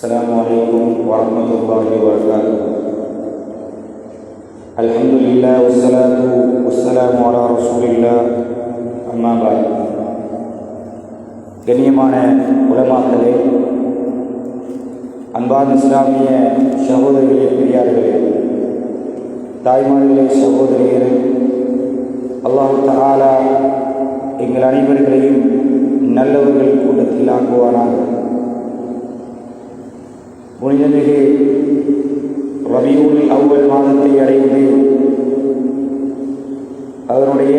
Assalamualaikum warahmatullahi wabarakatuh. Alhamdulillah wassalatu wassalamu ala rasulillah amma ba'd. கண்ணியமான உலமாக்களே, அன்பான இஸ்லாமிய சகோதரிகளே, பெரியார்களே, தாய்மார்களே, சகோதரிகளே, அல்லாஹ் தஆலா எங்கள் அனைவர்களையும் நல்லவர்கள் கூட்டத்தில் ஆக்குவானாக. புனிதமிகு ரபியுல் அவ்வல் மாதத்தை அடைந்து அதனுடைய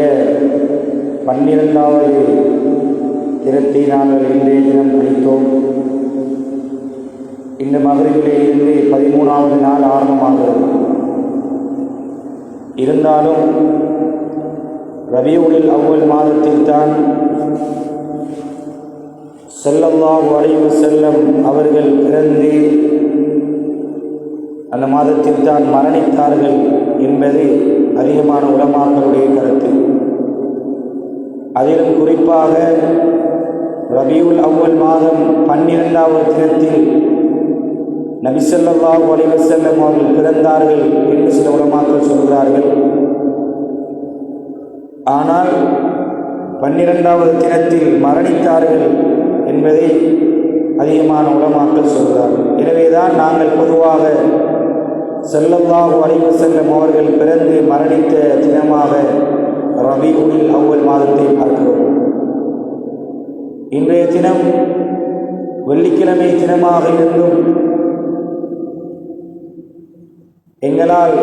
12வது தினத்தை நாங்கள் இன்றைய தினம் படித்தோம். இந்த மகரிபிலே இருந்து 13வது நாள் ஆரம்பமாகிறது. இருந்தாலும் ரபியுல் அவ்வல் மாதத்தில் தான் ஸல்லல்லாஹு அலைஹி வஸல்லம் அவர்கள் பிறந்து அந்த மாதத்தில் தான் மரணித்தார்கள் என்பது அதிகமான உலமாக்களுடைய கருத்து. அதிலும் குறிப்பாக ரபியுல் அவ்வல் மாதம் 12வது தினத்தில் நபி ஸல்லல்லாஹு அலைஹி வஸல்லம் அவர்கள் பிறந்தார்கள் என்று சில உலமாக்கள் சொல்கிறார்கள். ஆனால் 12வது தினத்தில் மரணித்தார்கள் என்பதை அதிகமான உலமாக்கள் சொல்கிறார்கள். எனவேதான் நாங்கள் பொதுவாக ஸல்லல்லாஹு அலைஹி வஸல்லம் அவர்கள் பிறந்து மரணித்த தினமாக ரபியுல் அவ்வல் மாதத்தை பார்க்கிறோம். இன்றைய தினம் வெள்ளிக்கிழமை தினமாக இருந்தும் எங்களால்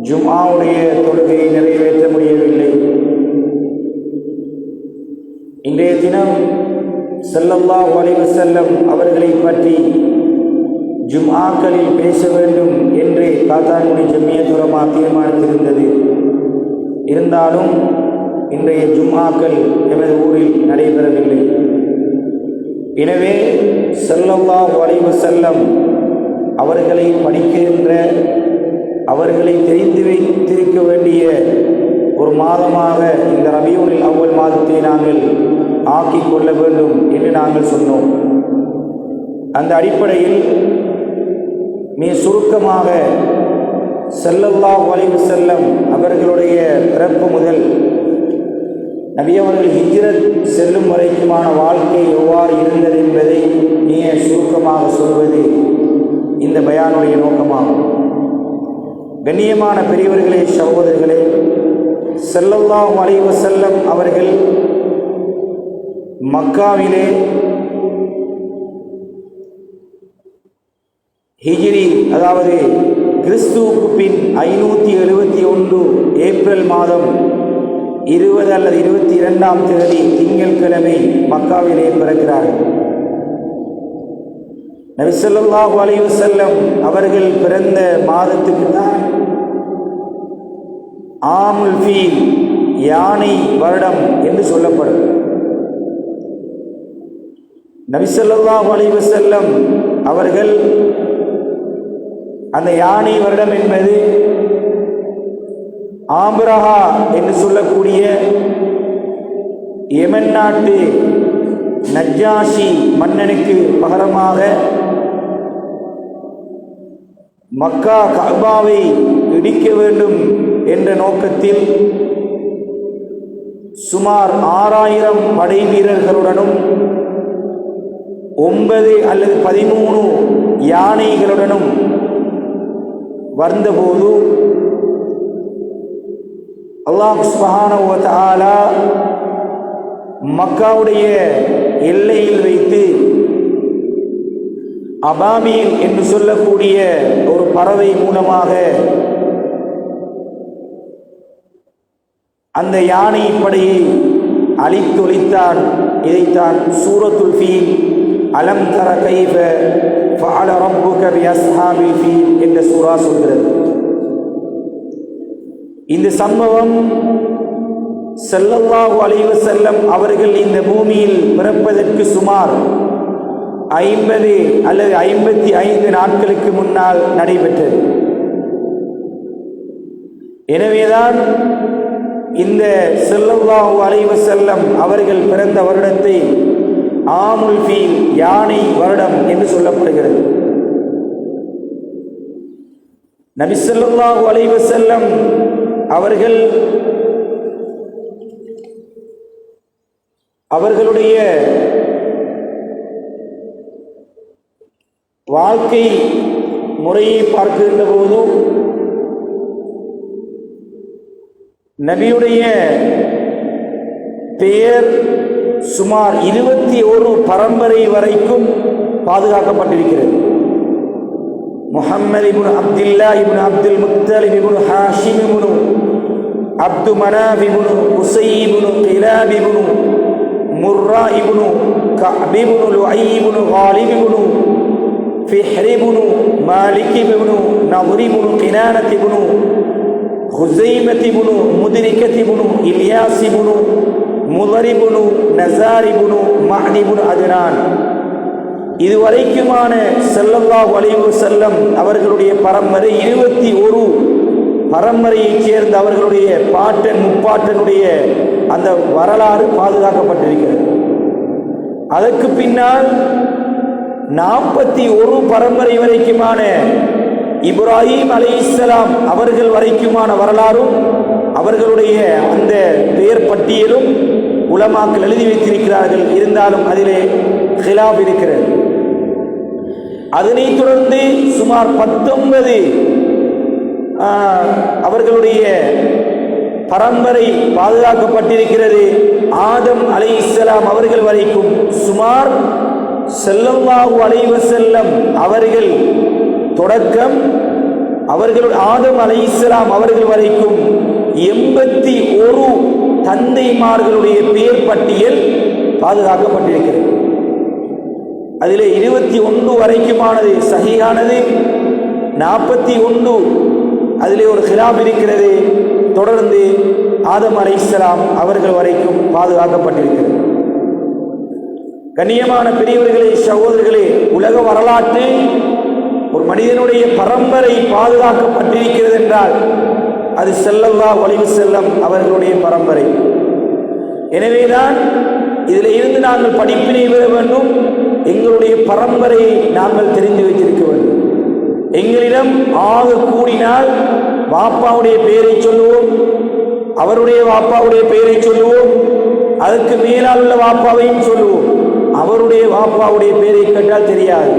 ஜும்ஆவுடைய தொழுகையை நிறைவேற்ற முடியவில்லை. இன்றைய தினம் ஸல்லல்லாஹு அலைஹி வஸல்லம் அவர்களை பற்றி ஜும்ஆக்களில் பேச வேண்டும் என்று காத்தான்குடி ஜமியத் உலமா தீர்மானித்திருந்தது. இருந்தாலும் இன்றைய ஜும்ஆக்கள் எமது ஊரில் நடைபெறவில்லை. எனவே ஸல்லல்லாஹு அலைஹி வஸல்லம் அவர்களை படிக்கின்ற, அவர்களை தெரிந்து வைத்திருக்க வேண்டிய ஒரு மாதமாக இந்த ரபியுல் அவ்வல் மாதத்தை நாங்கள் ஆக்கிக் கொள்ள வேண்டும் என்று நாங்கள் சொன்னோம். அந்த அடிப்படையில் மிக சுருக்கமாக ஸல்லல்லாஹு அலைஹி வஸல்லம் அவர்களுடைய பிறப்பு முதல் நபி அவர்கள் ஹிஜ்ரத் செல்லும் வரைக்குமான வாழ்க்கை எவ்வாறு இருந்தது என்பதை மிக சுருக்கமாக சொல்வது இந்த பயானுடைய நோக்கமாகும். கண்ணியமான பெரியவர்களே, சகோதரர்களே, ஸல்லல்லாஹு அலைஹி வஸல்லம் அவர்கள் மக்காவிலே ஹிஜ்ரி, அதாவது கிறிஸ்துவுக்கு பின் 571 ஏப்ரல் மாதம் 20 அல்லது 22ஆம் தேதி திங்கட்கிழமை மக்காவிலே பிறக்கிறார்கள். நபி ஸல்லல்லாஹு அலைஹி வஸல்லம் அவர்கள் பிறந்த மாதத்துக்கு தான் ஆமுல் ஃபீல், யானை வருடம் என்று சொல்லப்படும். நபி ஸல்லல்லாஹு அலைஹி வஸல்லம் அவர்கள் அந்த யானை வருடம் என்பது ஆபிரஹா என்று சொல்லக்கூடிய யமன் நாட்டு நஜ்ஜாஷி மன்னனுக்கு பகரமாக மக்கா கஅபாவை இடிக்க வேண்டும் என்ற நோக்கத்தில் சுமார் 6000 படை வீரர்களுடனும் 9 அல்லது 13 யானைகளுடனும் வந்தபோது அல்லாஹ் சுப்ஹானஹு வ தஆலா மக்காவுடைய எல்லையில் வைத்து அபாபீல் என்று சொல்லக்கூடிய ஒரு பறவை மூலமாக அந்த யானை படையை அழித்தொழித்தான். இதைத்தான் சூரத்துல் ஃபீல், அலம் தர கைஃப ஃபஅல ரப்புக பிஅஸ்ஹாபில் ஃபீல் என்ற சூரா சொல்கிறது. இந்த சம்பவம் ஸல்லல்லாஹு அலைஹி வஸல்லம் அவர்கள் இந்த பூமியில் பிறப்பதற்கு சுமார் 50 அல்லது 55 நாட்களுக்கு முன்னால் நடைபெற்றது. எனவேதான் இந்த ஸல்லல்லாஹு அலைஹி வஸல்லம் அவர்கள் பிறந்த வருடத்தை ஆமுல் ஃபீல், யானை வருடம் என்று சொல்லப்படுகிறது. நபி ஸல்லல்லாஹு அலைஹி வஸல்லம் அவர்களுடைய வாழ்க்கை முறையை பார்க்கின்ற போது நபியுடைய பெயர் சுமார் 21 பரம்பரை வரைக்கும் பாதுகாக்கப்பட்டிருக்கிறது. முஹம்மது இப்னு அப்துல்லா இப்னு அப்துல் முத்தலிப் இப்னு ஹாஷிம் இப்னு அப்து மனாஃப் இப்னு குஸை இப்னு கிலாப் இப்னு முர்ரா இப்னு கஅப் இப்னு லுஐ இப்னு காலிப் இப்னு ஃபிஹ்ர் இப்னு மாலிக் இப்னு நத்ர் இப்னு கினானத் இப்னு ஹுஸைமத் இப்னு முத்ரிகத் இப்னு இல்யாஸ் இப்னு முதர் இப்னு நஸார் இப்னு மஅத் இப்னு அத்னான், இதுவரைக்குமான ஸல்லல்லாஹு அலைஹி வஸல்லம் அவர்களுடைய பரம்பரை 21 பரம்பரையைச் சேர்ந்த அவர்களுடைய பாட்டன் முப்பாட்டனுடைய அந்த வரலாறு பாதுகாக்கப்பட்டிருக்கிறது. அதற்கு பின்னால் 41 பரம்பரை வரைக்குமான இப்ராஹிம் அலைஹிஸ்ஸலாம் அவர்கள் வரைக்குமான வரலாறும் அவர்களுடைய அந்த பெயர் பட்டியலும் உலமாக்கள் எழுதி வைத்திருக்கிறார்கள். இருந்தாலும் அதிலே ஹிலாப் இருக்கிறது. அதனைத் தொடர்ந்து சுமார் 19 அவர்களுடைய பரம்பரை பாதுகாக்கப்பட்டிருக்கிறது. ஆதம் அலைஹிஸ்ஸலாம் அவர்கள் வரைக்கும் சுமார் ஸல்லல்லாஹு அலைஹி வஸல்லம் அவர்கள் தொடக்கம் ஆதம் அலைஹிஸ்ஸலாம் அவர்கள் வரைக்கும் 81 தந்தைமார்களுடைய பெயர் பட்டியல் பாதுகாக்கப்பட்டிருக்கிறது. அதிலே 21 வரைக்குமானது சஹீஹானது, 41 அதிலே ஒரு ஹிலாப் இருக்கிறது. தொடர்ந்து ஆதம் அலைஹிஸ்ஸலாம் அவர்கள் வரைக்கும் பாதுகாக்கப்பட்டிருக்கிறது. கண்ணியமான பெரியவர்களே, சகோதரர்களே, உலக வரலாற்றில் ஒரு மனிதனுடைய பரம்பரை பாதுகாக்கப்பட்டிருக்கிறது என்றால் அது ஸல்லல்லாஹு அலைஹி வஸல்லம் அவர்களுடைய பரம்பரை. எனவேதான் இதில் இருந்து நாங்கள் படிப்பினை பெற வேண்டும். எங்களுடைய பரம்பரையை நாங்கள் தெரிந்து வைத்திருக்க வேண்டும். எங்களிடம் ஆக கூடினால் வாப்பாவுடைய பெயரை சொல்லுவோம், அவருடைய வாப்பாவுடைய பெயரை சொல்லுவோம், அதற்கு மேலால் உள்ள வாப்பாவையும் சொல்லுவோம். அவருடைய வாப்பாவுடைய பெயரை கேட்டால் தெரியாது.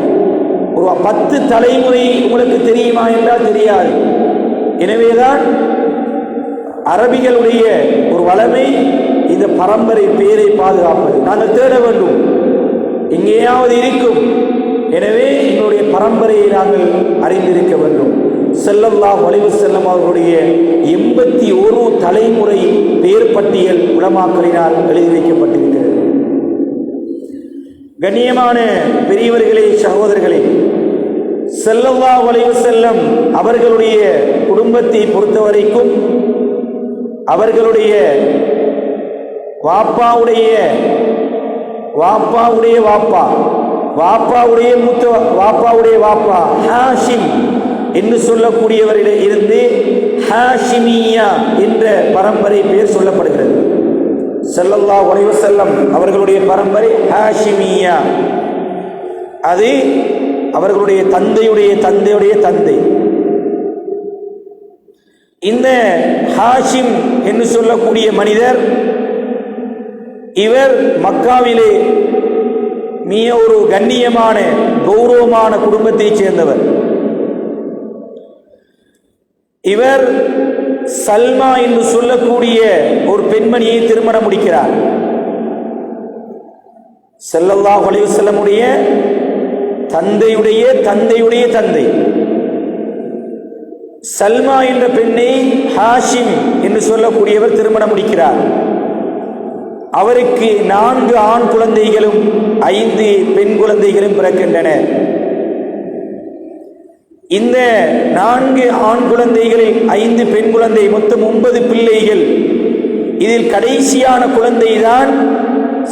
ஒரு 10 தலைமுறை உங்களுக்கு தெரியுமா என்றால் தெரியாது. எனவேதான் அரபிகளுடைய ஒரு வளமை இந்த பரம்பரை பெயரை பாதுகாப்பது. நாங்கள் தேட வேண்டும், எங்கேயாவது இருக்கும். எனவே எங்களுடைய பரம்பரையை நாங்கள் அறிந்திருக்க வேண்டும். ஸல்லல்லாஹு அலைஹி வஸல்லம் அவர்களுடைய 81 தலைமுறை பெயர் பட்டியல் உலமாக்களினால் எழுதி வைக்கப்பட்டிருக்கிறது. கண்ணியமான பெரியவர்களே, சகோதரர்களே, ஸல்லல்லாஹு அலைஹி வஸல்லம் அவர்களுடைய குடும்பத்தை பொறுத்தவரைக்கும் அவர்களுடைய வாப்பாவுடைய மூத்த வாப்பாவுடைய வாப்பா ஹாஷிம் என்று சொல்லக்கூடியவரிடம் இருந்து ஹாஷிமியா என்ற பரம்பரை பெயர் சொல்லப்படுகிறது. ஸல்லல்லாஹு அலைஹி வஸல்லம் அவர்களுடைய பரம்பரை ஹாஷிமியா. அது அவர்களுடைய தந்தையுடைய தந்தையுடைய தந்தை. இந்த ஹாஷிம் என்று சொல்லக்கூடிய மனிதர், இவர் மக்காவிலே மிக ஒரு கண்ணியமான கௌரவமான குடும்பத்தைச் சேர்ந்தவர். இவர் சல்மா என்று சொல்லக்கூடிய ஒரு பெண்மணியை திருமணம் முடிக்கிறார். ஸல்லல்லாஹு அலைஹி வஸல்லமுடைய தந்தையுடைய தந்தையுடைய தந்தை சல்மா என்ற பெண்ணை ஹாஷிம் என்று சொல்லக்கூடியவர் திருமணம் முடிக்கிறார். அவருக்கு 4 ஆண் குழந்தைகளும் 5 பெண் குழந்தைகளும் பிறக்கின்றன. இந்த 4 ஆண் குழந்தைகளில் 5 பெண் குழந்தை, மொத்தம் 9 பிள்ளைகள். இதில் கடைசியான குழந்தைதான்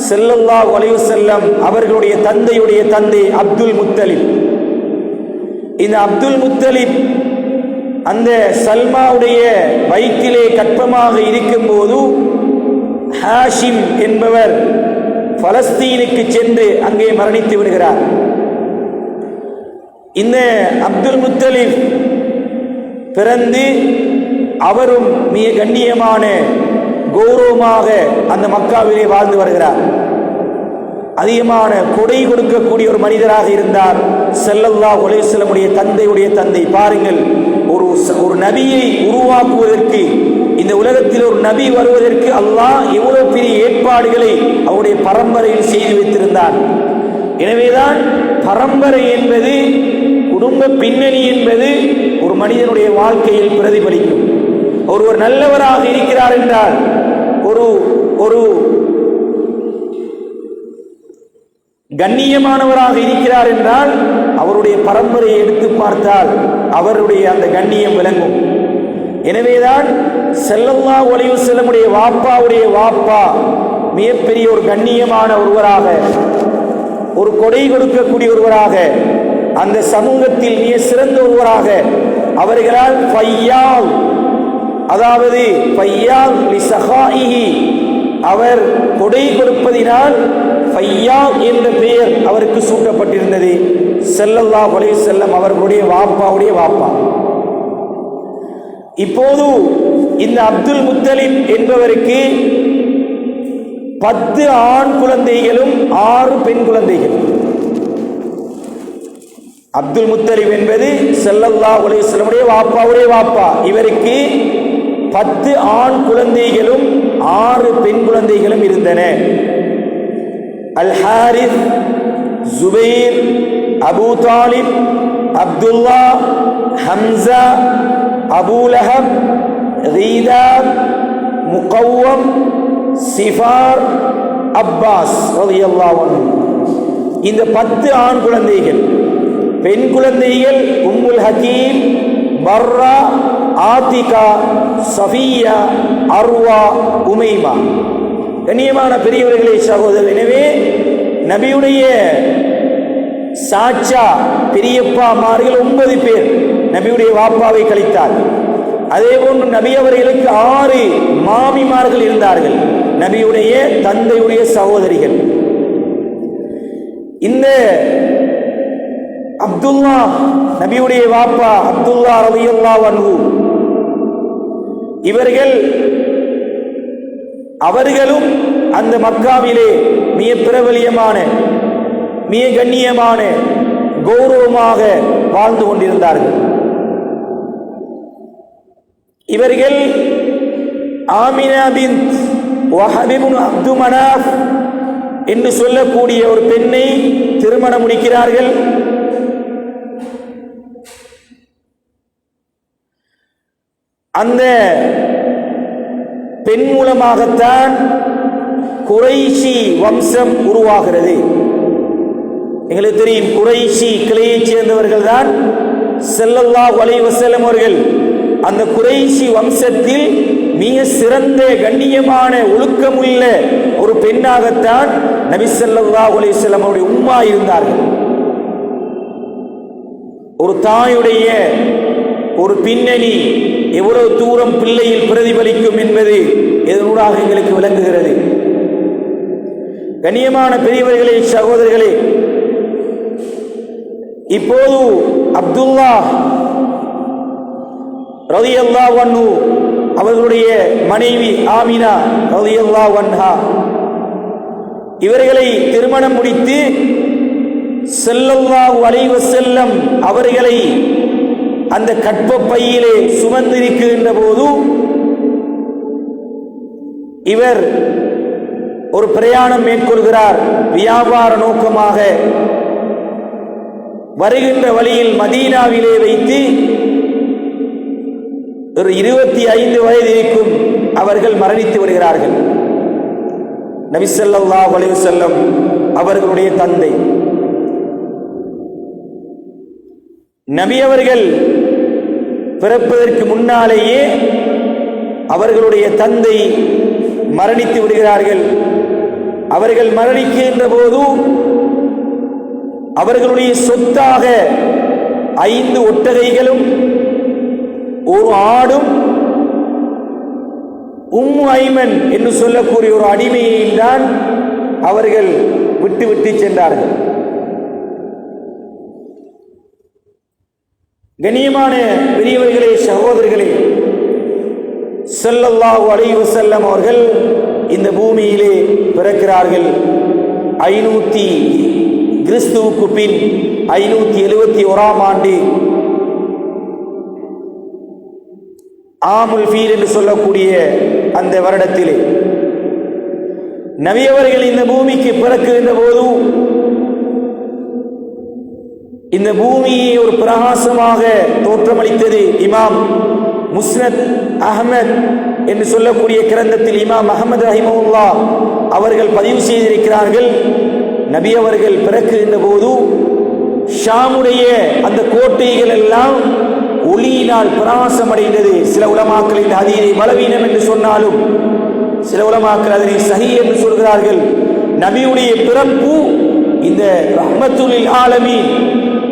ஸல்லல்லாஹு அலைஹி வஸல்லம் அவர்களுடைய தந்தையுடைய தந்தை அப்துல் முத்தலிப். இந்த அப்துல் முத்தலிப் அந்த சல்மாவுடைய வயிற்றிலே கற்பமாக இருக்கும் போது ஹாஷிம் என்பவர் பலஸ்தீனுக்கு சென்று அங்கே மரணித்து விடுகிறார். இந்த அப்துல் முத்தலிப் பிறந்து அவரும் மிக கண்ணியமான கௌரவமாக அந்த மக்காவிலே வாழ்ந்து வருகிறார். அதிகமான கொடை கொடுக்கக்கூடிய ஒரு மனிதராக இருந்தார். ஸல்லல்லாஹு அலைஹி வஸல்லம் தந்தையுடைய தந்தை. பாருங்கள், ஒரு நபியை உருவாக்குவதற்கு, இந்த உலகத்தில் ஒரு நபி வருவதற்கு அல்லாஹ் எவ்வளவு பெரிய ஏற்பாடுகளை அவருடைய பரம்பரையில் செய்து வைத்திருந்தார். எனவேதான் பரம்பரை என்பது, குடும்ப பின்னணி என்பது ஒரு மனிதனுடைய வாழ்க்கையில் பிரதிபலிக்கும். ஒருவர் நல்லவராக இருக்கிறார் என்றால், ஒரு கண்ணியமானவராக இருக்கிறார் என்றால் அவருடைய பரம்பரையை எடுத்து பார்த்தால் அவருடைய அந்த கண்ணியம் விளங்கும். எனவேதான் ஸல்லல்லாஹு அலைஹி வஸல்லம் வாப்பாவுடைய வாப்பா மிகப்பெரிய ஒரு கண்ணியமான ஒருவராக, ஒரு கொடை கொடுக்கக்கூடிய ஒருவராக, அந்த சமூகத்தில் மிக சிறந்த ஒருவராக அவர்களால் ஃபையால், அதாவது ஃபையால் லிஸஹாயிஹி, அவர் கொடை கொடுப்பதினால் ஃபையால் என்ற பெயர் அவருக்கு சூட்டப்பட்டிருந்தது. ஸல்லல்லாஹு அலைஹி வஸல்லம் அவர்களுடைய வாப்பாவுடைய வாப்பா. இப்போது இந்த அப்துல் முத்தலிப் என்பவருக்கு 10 ஆண் குழந்தைகளும் 6 பெண் குழந்தைகள். அப்துல் முத்தலிப் என்பது ஸல்லல்லாஹு அலைஹி வஸல்லம் வாப்பாவுடைய வாப்பா. இவருக்கு 10 ஆண் குழந்தைகளும் 6 பெண் குழந்தைகளும் இருந்தன. Al Harith, Zubair, Abu Talib, Abdullah, Hamza, Abu Lahab, கீதாத், முகவ்வம், சிஃபார், அப்பாஸ் ரலியல்லாஹு அன்ஹு. இந்த 10 ஆண் குழந்தைகள். பெண் குழந்தைகள் Ummul Hakim, Barra, Atika, Safiya, Arwa, Umaima. கண்ணியமான பெரியவர்களே, சகோதரர், எனவே நபியுடைய சாச்சா பெரியப்பாமார்கள் 9 பேர் நபியுடைய வாப்பாவை கழித்தார். அதே போன்று நபி அவர்களுக்கு 6 மாமிமார்கள் இருந்தார்கள், நபியுடைய தந்தையுடைய சகோதரிகள். இந்த அப்துல்லா, நபியுடைய வாப்பா அப்துல்லா ரலியல்லாஹு அன்ஹு, அவர்களும் அந்த மக்காவிலே மிக பிரபலியமான, மிக கண்ணியமான, கௌரவமாக வாழ்ந்து கொண்டிருந்தார்கள். இவர்கள் ஆமினா பின்த் வஹப் இப்னு அப்து மனாஃப் என்று சொல்லக்கூடிய ஒரு பெண்ணை திருமணம் முடிக்கிறார்கள். அந்த பெண் மூலமாகத்தான் குறைஷி வம்சம் உருவாகிறது. எங்களுக்கு தெரியும், குறைஷி கிளையைச் சேர்ந்தவர்கள் தான் ஸல்லல்லாஹு அலைஹி வஸல்லம் அவர்கள். அந்த குறைஷி வம்சத்தில் மிக சிறந்த கண்ணியமான ஒழுக்கமுள்ள ஒரு பெண்ணாகத்தான் நபி ஸல்லல்லாஹு அலைஹி வஸல்லம் அவருடைய உம்மா இருந்தார்கள். ஒரு தாயுடைய ஒரு பின்னணி எவ்வளவு தூரம் பிள்ளையில் பிரதிபலிக்கும் என்பது இதனூடாக எங்களுக்கு விளங்குகிறது. கண்ணியமான பெரியவர்களே, சகோதரர்களே, இப்போது அப்துல்லா ரலியல்லாஹு அன்ஹு அவர்களுடைய மனைவி ஆமினா ரலியல்லாஹு அன்ஹா இவர்களை திருமணம் முடித்து ஸல்லல்லாஹு அலைஹி வஸல்லம் அவர்களை அந்த கற்பப்பையிலே சுமந்திருக்கின்ற போது இவர் ஒரு பிரயாணம் மேற்கொள்கிறார். வியாபார நோக்கமாக வருகின்ற வழியில் மதீனாவிலே வைத்து ஒரு 25 வயது இருக்கும் அவர்கள் மரணித்து வருகிறார்கள். நபி ஸல்லல்லாஹு அலைஹி வஸல்லம் அவர்களுடைய தந்தை. நபி அவர்கள் பிறப்பதற்கு முன்னாலேயே அவர்களுடைய தந்தை மரணித்து விடுகிறார்கள். அவர்கள் மரணிக்கின்ற போது அவர்களுடைய சொத்தாக 5 ஒட்டகைகளும் ஒரு ஆடும் உம்மு ஐமன் என்று சொல்லக்கூடிய ஒரு அடிமையை தான் அவர்கள் விட்டு சென்றார்கள். கண்ணியமான பெரியவர்களே, சகோதரர்களே, ஸல்லல்லாஹு அலைஹி வஸல்லம் அவர்கள் இந்த பூமியிலே பிறக்கிறார்கள். 500 கிறிஸ்துவுக்கு பின் 571 ஆண்டு ஆமுல் ஃபீல் என்று சொல்லக்கூடிய அந்த வருடத்திலே நபி அவர்கள் இந்த பூமிக்கு பிறக்கின்ற போது இந்த பூமியை ஒரு பிரகாசமாக தோற்றமளித்தது. இமாம் முஸ்னத் அஹ்மத் என்று சொல்லக்கூடிய கிரந்தத்தில் இமாம் அஹ்மத் ரஹிமஹுல்லாஹ் அவர்கள் பதிவு செய்திருக்கிறார்கள். நபி அவர்கள் பிறக்கின்ற போது ஷாமுடைய அந்த கோட்டைகள் எல்லாம் ஒளியினால் பிரகாசம் அடைந்தது. சில உலமாக்கள் இந்த ஹதீஸை பலவீனம் என்று சொன்னாலும் சில உலமாக்கள் அதனை சஹீஹ் என்று சொல்கிறார்கள். நபியுடைய பிறப்பு இந்த ரஹ்மத்துல் ஆலமீன்,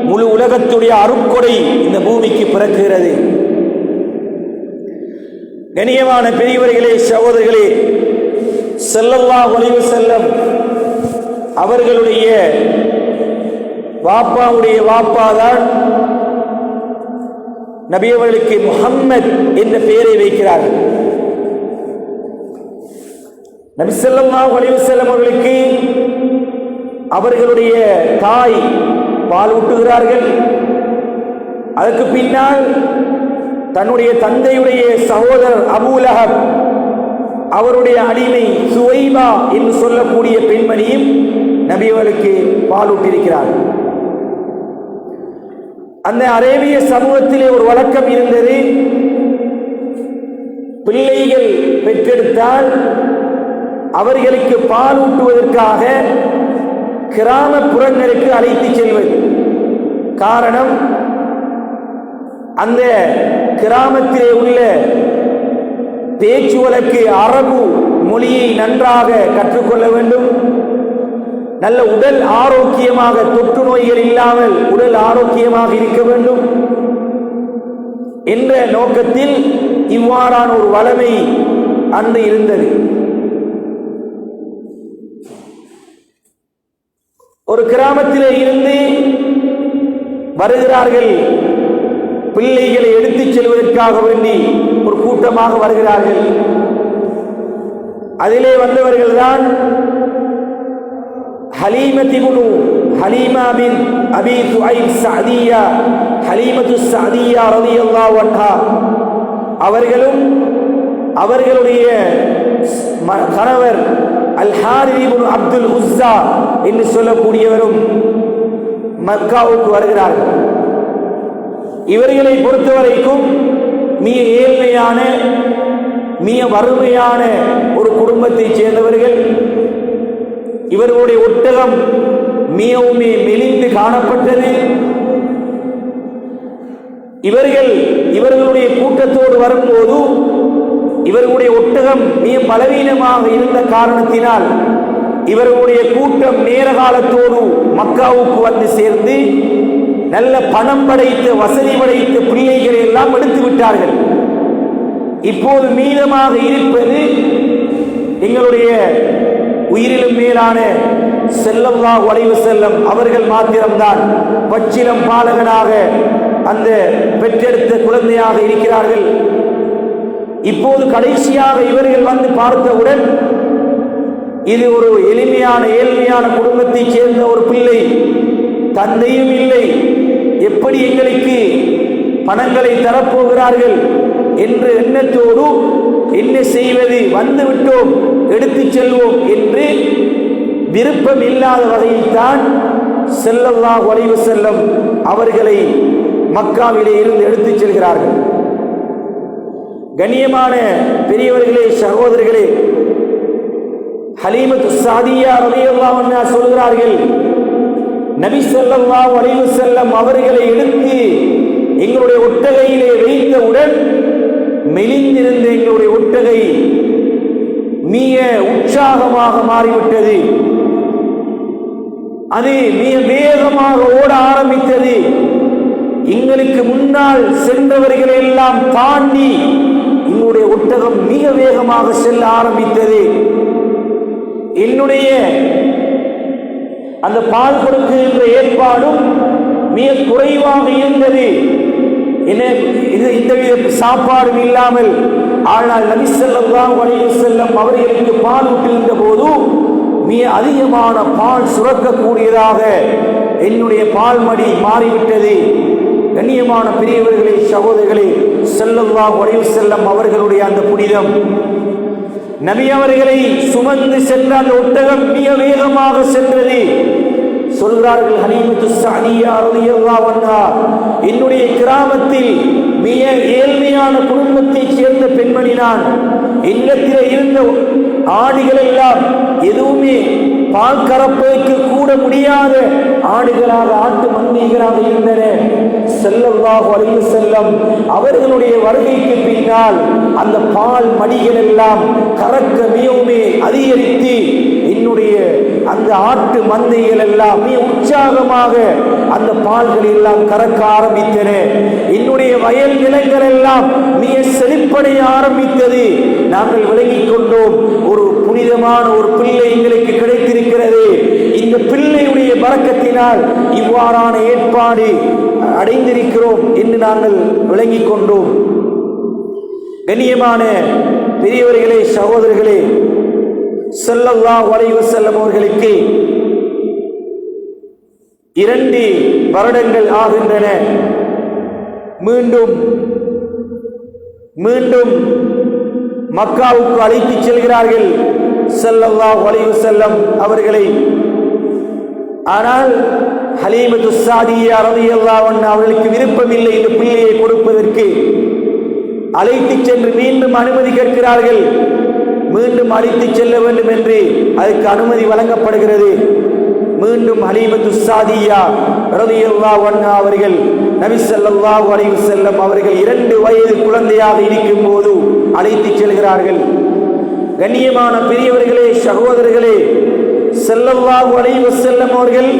முழு உலகத்துடைய அருட்கொடை இந்த பூமிக்கு பிறக்கிறது. கண்ணியமான பெரியவர்களே, சகோதரர்களே, ஸல்லல்லாஹு அலைஹி வஸல்லம் அவர்களுடைய வாப்பாவுடைய வாப்பாதான் நபி அவர்களுக்கு முஹம்மத் என்ற பெயரை வைக்கிறார்கள். நபி ஸல்லல்லாஹு அலைஹி வஸல்லம் அவர்களுக்கு அவர்களுடைய தாய் பால் ஊட்டுகிறார்கள். அதற்கு பின்னால் தன்னுடைய தந்தையுடைய சகோதரர் அபூ லஹப் அவருடைய அடிமை சுவைபா என்று சொல்லக்கூடிய பெண்மணியும் நபி அவர்களுக்கு பால் ஊட்டியிருக்கிறார்கள். அந்த அரேபிய சமூகத்திலே ஒரு வழக்கம் இருந்தது. பிள்ளைகள் பெற்றெடுத்தால் அவர்களுக்கு பால் ஊட்டுவதற்காக கிராமப்புறங்களுக்கு அழைத்து செல்வது. காரணம், அந்த கிராமத்திலே உள்ள பேச்சு வழக்கு அரபு மொழியை நன்றாக கற்றுக்கொள்ள வேண்டும், நல்ல உடல் ஆரோக்கியமாக, தொற்று நோய்கள் இல்லாமல் உடல் ஆரோக்கியமாக இருக்க வேண்டும் என்ற நோக்கத்தில் இவ்வாறான ஒரு வளமை அன்று இருந்தது. ஒரு கிராமத்திலே இருந்து வருகிறார்கள், பிள்ளைகளை எடுத்துச் செல்வதற்காக வேண்டி ஒரு கூட்டமாக வருகிறார்கள். அதிலே வந்தவர்கள் தான் ஹலீமா பின் அபி துஐப் ஸஅதிய்யா, ஹலீமத்து ஸஅதிய்யா ரலியல்லாஹு அன்ஹா அவர்களும் அவர்களுடைய கணவர் அல் ஹாரிஸ் இப்னு அப்துல் உஸ்ஸா என்று சொல்லக்கூடியவரும் மக்காவுக்கு வருகிறார்கள். இவர்களை பொறுத்தவரைக்கும் மிக ஏழ்மையான, மிக வறுமையான ஒரு குடும்பத்தைச் சேர்ந்தவர்கள். இவர்களுடைய ஒட்டகம் மிகவும் மெலிந்து காணப்பட்டது. இவர்களுடைய கூட்டத்தோடு வரும்போது இவர்களுடைய ஒட்டகம் மிக பலவீனமாக இருந்த காரணத்தினால் இவர்களுடைய கூட்டம் நேர காலத்தோடு மக்காவுக்கு வந்து சேர்ந்து நல்ல பணம் படைத்த, வசதி படைத்த பிள்ளைகளை எல்லாம் எடுத்து விட்டார்கள். இப்போது மீதமாக இருப்பது எங்களுடைய உயிரிலும் மேலான ஸல்லல்லாஹு அலைஹி வஸல்லம் அவர்கள் மாத்திரம்தான் பச்சிலம் பாலகனாக அந்த பெற்றெடுத்த குழந்தையாக இருக்கிறார்கள். இப்போது கடைசியாக இவர்கள் வந்து பார்த்தவுடன் இது ஒரு எளிமையான ஏழ்மையான குடும்பத்தைச் சேர்ந்த ஒரு பிள்ளை, தந்தையும் இல்லை, எப்படி எங்களுக்கு பணங்களை தரப்போகிறார்கள் என்ற எண்ணத்தோடு என்ன செய்வது, வந்து விட்டோம் எடுத்துச் செல்வோம் என்று விருப்பம் இல்லாத வகையில் தான் ஸல்லல்லாஹு அலைஹி வஸல்லம் அவர்களை மக்காவிலே இருந்து எடுத்துச் செல்கிறார்கள். கண்ணியமான பெரியவர்களே, சகோதரர்களே, ஹலீமத்து ஸஅதிய்யா ரலியல்லாஹு அன்ஹா சொல்கிறார்கள், நபி ஸல்லல்லாஹு அலைஹி வஸல்லம் அவர்களை எடுத்து எங்களுடைய ஒட்டகையிலே வைத்தவுடன் மெலிந்திருந்த எங்களுடைய ஒட்டகை மிக உற்சாகமாக மாறிவிட்டது. அது மிக வேகமாக ஓட ஆரம்பித்தது. எங்களுக்கு முன்னால் சென்றவர்களை எல்லாம் தாண்டி எங்களுடைய ஒட்டகம் மிக வேகமாக செல்ல ஆரம்பித்தது. என்னுடைய அந்த பால் கொடுக்கின்ற ஏற்பாடும் மிக குறைவாக இருந்தது. இந்த சாப்பாடும் இல்லாமல். ஆனால் நபி ஸல்லல்லாஹு அலைஹி வஸல்லம் அவர்களுக்கு பால் ஊட்டுகின்ற போது மிக அதிகமான பால் சுரக்கக்கூடியதாக என்னுடைய பால் மடி மாறிவிட்டது. கண்ணியமான பெரியவர்களே, சகோதரர்களே, ஸல்லல்லாஹு அலைஹி வஸல்லம் அவர்களுடைய அந்த புனிதம், நபி அவர்களை சுமந்து சென்ற அந்த ஒட்டகம் மிக வேகமாக சென்றது. சொல்கிறார்கள் ஹலீமத்து ஸஅதிய்யா ரலியல்லாஹு அன்ஹா, என்னுடைய கிராமத்தில் மிக ஏழ்மையான குடும்பத்தைச் சேர்ந்த பெண்மணி நான். இல்லத்தில் இருந்த ஆடுகள் எல்லாம் எதுவுமே பால் கறப்பதற்கு கூட முடியாத ஆடுகளாக, ஆட்டு மந்தைகளாக இருந்தன. ஸல்லல்லாஹு அலைஹி வஸல்லம் அவர்களுடைய வருகைக்கு பின்னால் அந்த பால் மடிகள் எல்லாம் கறக்க மிகவுமே அதிகரித்து என்னுடைய அந்த ஆட்டு மந்தைகள் எல்லாம் மிக உற்சாகமாக அந்த பால்கள் எல்லாம் கறக்க ஆரம்பித்தன. என்னுடைய வயல் நிலங்கள் எல்லாம் மிக செழிப்படைய ஆரம்பித்தது. நாங்கள் விளங்கிக் கொண்டோம், ஒரு புனிதமான ஒரு பிள்ளை எங்களுக்கு கிடைத்திருக்கிறது. இந்த பிள்ளையுடைய பரக்கத்தினால் இவ்வாறான ஏற்பாடு அடைந்திருக்கிறோம் என்று நாங்கள் விளங்கிக் கொண்டோம். கண்ணியமான பெரியவர்களே, சகோதரர்களே, ஸல்லல்லாஹு அலைஹி வஸல்லம் அவர்களுக்கு 2 வருடங்கள் ஆகின்றன. மீண்டும் மக்காவுக்கு அழைத்து செல்கிறார்கள் ஸல்லல்லாஹு அலைஹி வஸல்லம் அவர்களை. ஆனால் ஹலீமத்து ஸஅதிய்யா ரலியல்லாஹு அன்ஹா அவர்களுக்கு விருப்பமில்லை இந்த பிள்ளையை கொடுப்பதற்கு. அழைத்து சென்று மீண்டும் அனுமதி கேட்கிறார்கள். மீண்டும் அழைத்து செல்ல வேண்டும் என்று அதற்கு அனுமதி வழங்கப்படுகிறது. மீண்டும் ஹலீமத்து ஸஅதிய்யா ரலியல்லாஹு அன்ஹா அவர்கள் நபி ஸல்லல்லாஹு அலைஹி வஸல்லம் அவர்கள் 2 வயது குழந்தையாக இருக்கும் போது அழைத்து செல்கிறார்கள். கண்ணியமான பெரியவர்களே, சகோதரர்களே, ஸல்லல்லாஹு அலைஹி வஸல்லம் அவர்கள்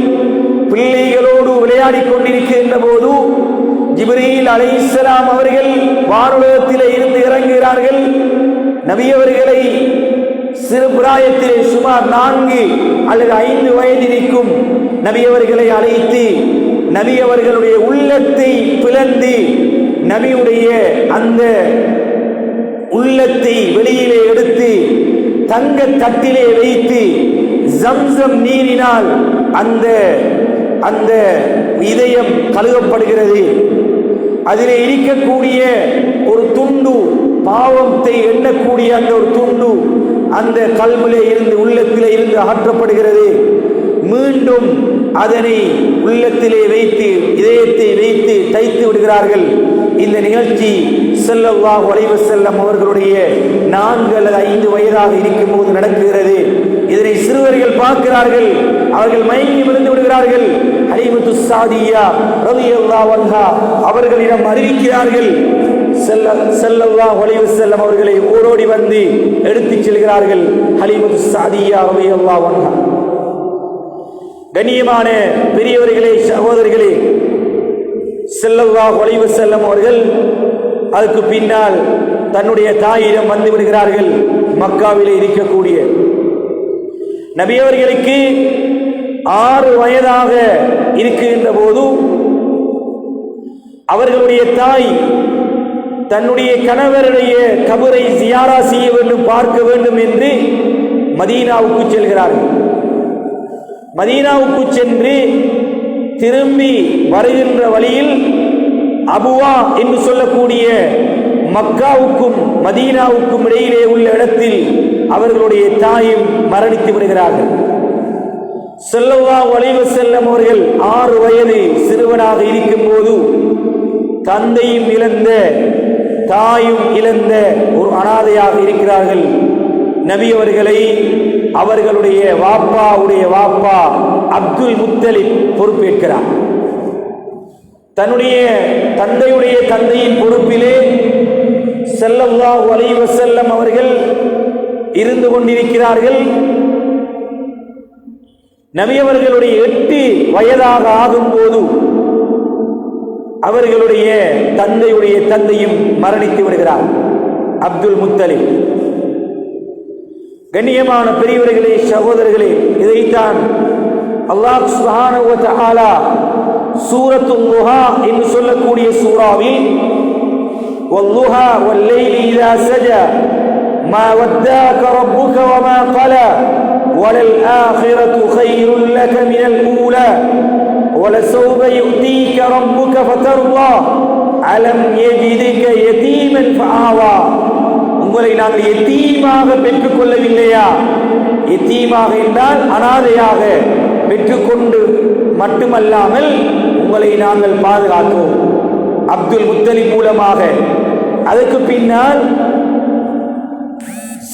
பிள்ளைகளோடு விளையாடி கொண்டிருக்கின்ற போது ஜிப்ரீல் அலைஹிஸ்ஸலாம் அவர்கள் வானுலகத்திலே இருந்து இறங்குகிறார்கள். நபி அவர்களை சிறு பிராயத்திலே சுமார் 4 அல்லது 5 வயதிற்கும் நபி அவர்களை அழைத்து நபி அவர்களுடைய உள்ளத்தை பிளந்து நபியுடைய அந்த உள்ளத்தை வெளியிலே எடுத்து தங்க தட்டிலே வைத்து ஜம்சம் நீரினால் அந்த அந்த இதயம் கழுவப்படுகிறது. அதிலே இருக்கக்கூடிய ஒரு துண்டு, பாவத்தை எண்ணக்கூடிய அந்த ஒரு துண்டு அந்த கல்விலே இருந்து, உள்ளத்திலே இருந்து அகற்றப்படுகிறது. மீண்டும் அதனை உள்ளத்திலே வைத்து, இதயத்தை வைத்து தைத்து விடுகிறார்கள். இந்த நிகழ்ச்சி ஸல்லல்லாஹு அலைஹி வஸல்லம் அவர்களுடைய 4 அல்லது 5 வயதாக இருக்கும் போது நடக்குகிறது. இதனை சிறுவர்கள் பார்க்கிறார்கள். அவர்கள் மயங்கி விழுந்து விடுகிறார்கள். ஹலீமத்து ஸஅதிய்யா ரலியல்லாஹு அன்ஹா அவர்களிடம் அறிவிக்கிறார்கள். ஸல்லல்லாஹு அலைஹி வஸல்லம் அவர்களை ஓடோடி வந்து எடுத்துச் செல்கிறார்கள். ஹலீமத்து ஸஅதிய்யா ரலியல்லாஹு அன்ஹா. கண்ணியமான பெரியவர்களே, சகோதரர்களே, ஸல்லல்லாஹு அலைஹி வஸல்லம் அவர்கள் அதுக்கு பின்னால் தன்னுடைய தாயிடம் வந்து விடுகிறார்கள். மக்காவிலே இருக்கக்கூடிய நபி அவர்களுக்கு 6 வயதாக இருக்கின்ற போது அவர்களுடைய தாய் தன்னுடைய கணவருடைய கபரை ஜியாரா செய்ய வேண்டும், பார்க்க வேண்டும் என்று மதீனாவுக்கு செல்கிறார்கள். மதீனாவுக்கு சென்று திரும்பி வருகின்ற வழியில் அபுவா என்று சொல்லக்கூடிய மக்காவுக்கும் மதீனாவுக்கும் இடையிலே உள்ள இடத்தில் அவர்களுடைய தாயும் மரணித்து விடுகிறார்கள். ஸல்லல்லாஹு அலைஹி வஸல்லம் அவர்கள் 6 வயது சிறுவனாக இருக்கும் போது தந்தையும் இழந்த, தாயும் இழந்த ஒரு அனாதையாக இருக்கிறார்கள். நபி அவர்களை அவர்களுடைய வாப்பாவுடைய வாப்பா அப்துல் முத்தலிப் பொறுப்பேற்கிறார். தன்னுடைய தந்தையுடைய தந்தையின் பொறுப்பிலே ஸல்லல்லாஹு அலைஹி வஸல்லம் அவர்கள் இருந்து கொண்டிருக்கிறார்கள். நபி அவர்களுடைய 8 வயதாக ஆகும்போது அவர்களுடைய தந்தையுடைய தந்தையும் மரணித்து விடுகிறார், அப்துல் முத்தலிப். கண்ணியமான பெரியவர்களே, சகோதரர்களே, இதைத்தான் அல்லாஹ் சுப்ஹானஹு வ தஆலா சூரத்துல் லுஹா என்று சொல்லக்கூடிய சூறாவில் வல்லுஹா வல்லைலி இதா சஜா மா வத்தாக ரப்புக வமா கலா வலல் ஆகிரத்து கைருல் லக மினல் ஊலா வலசௌஃப யு'தீக ரப்புக ஃபதர்லா அலம் யஜிதுக யதீமன் ஃபஆவா. உங்களை நாங்கள் யதீமாக பெற்றுக் கொள்ளவில்லையா? யதீமாக என்றால் அனாதையாக பெற்றுக்கொண்டு மட்டுமல்லாமல் உங்களை நாங்கள் பாதுகாத்தோம் அப்துல் முத்தலிப் மூலமாக. அதற்கு பின்னால்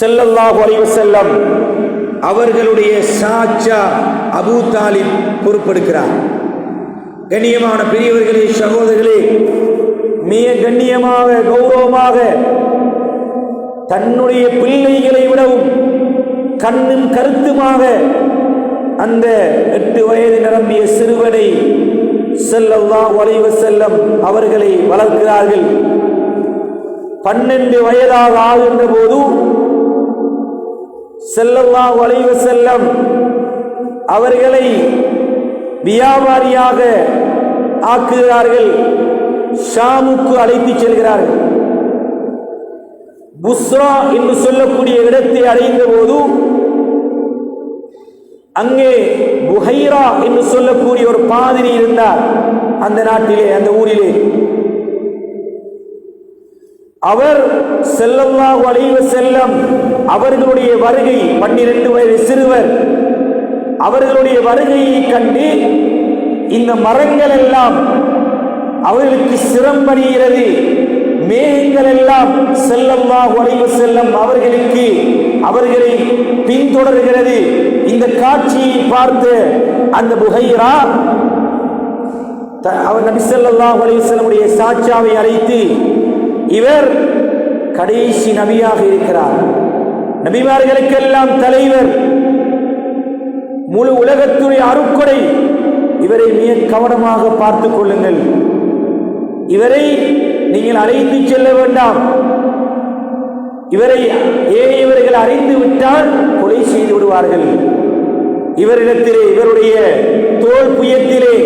ஸல்லல்லாஹு அலைஹி வஸல்லம் அவர்களுடைய சாச்சா அபூ தாலிப் பொறுப்பெடுக்கிறார். கண்ணியமான பெரியவர்களே, சகோதரர்களே, மிக கண்ணியமாக கௌரவமாக தன்னுடைய பிள்ளைகளை விடவும் கண்ணும் கருத்துமாக அந்த 8 வயது நிரம்பிய சிறுவனை ஸல்லல்லாஹு அலைஹி வஸல்லம் அவர்களை வளர்க்கிறார்கள். 12 வயதாக ஆகின்ற போது ஸல்லல்லாஹு அலைஹி வஸல்லம் அவர்களை வியாபாரியாக ஆக்குகிறார்கள். ஷாமுக்கு அழைத்து செல்கிறார்கள். புஸ்ரா என்று சொல்லக்கூடிய இடத்தை அடைந்த போது அங்கே புஹைரா என்று சொல்லக்கூடிய ஒரு பாதிரி இருந்தார். அந்த நாட்டிலே, அந்த ஊரிலே அவர் ஸல்லல்லாஹு அலைஹி வஸல்லம் அவர்களுடைய வருகை, 12 வயது சிறுவர், அவர்களுடைய வருகையை கண்டு இந்த மரங்கள் எல்லாம் அவர்களுக்கு சிரம்பணிகிறது, மேகங்கள் எல்லாம் ஸல்லல்லாஹு அலைஹி வஸல்லம் அவர்களை பின்தொடர்கிறது. இந்த காட்சியை பார்த்து அந்த புஹைரா அவர் நபி ஸல்லல்லாஹு அலைஹி வஸல்லமுடைய சாட்சாவை அழைத்து, இவர் கடைசி நபியாக இருக்கிறார், நபிமார்களுக்கெல்லாம் தலைவர், முழு உலகத்துடைய அருட்கொடை, இவரை மிக கவனமாக பார்த்துக் கொள்ளுங்கள், இவரை நீங்கள் அழைத்து செல்ல வேண்டாம், இவர்கள் அறிந்து விட்டால் கொலை செய்து விடுவார்கள், இவரிடத்திலே, இவருடைய தோல் புயத்திலே